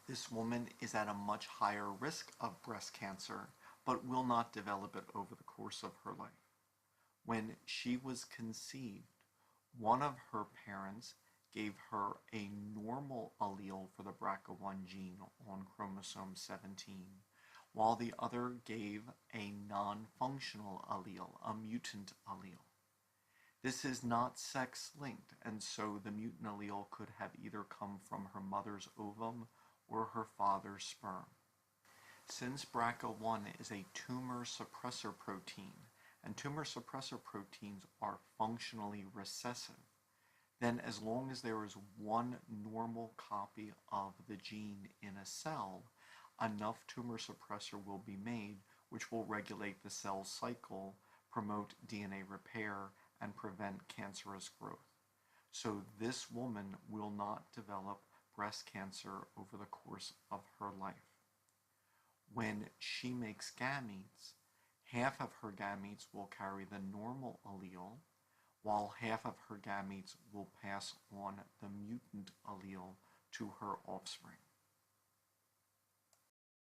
This woman is at a much higher risk of breast cancer, but will not develop it over the course of her life. When she was conceived, one of her parents gave her a normal allele for the BRCA1 gene on chromosome 17, while the other gave a non-functional allele, a mutant allele. This is not sex-linked, and so the mutant allele could have either come from her mother's ovum or her father's sperm. Since BRCA1 is a tumor suppressor protein, and tumor suppressor proteins are functionally recessive, then as long as there is one normal copy of the gene in a cell, enough tumor suppressor will be made which will regulate the cell cycle, promote DNA repair, and prevent cancerous growth. So this woman will not develop breast cancer over the course of her life. When she makes gametes, half of her gametes will carry the normal allele, while half of her gametes will pass on the mutant allele to her offspring.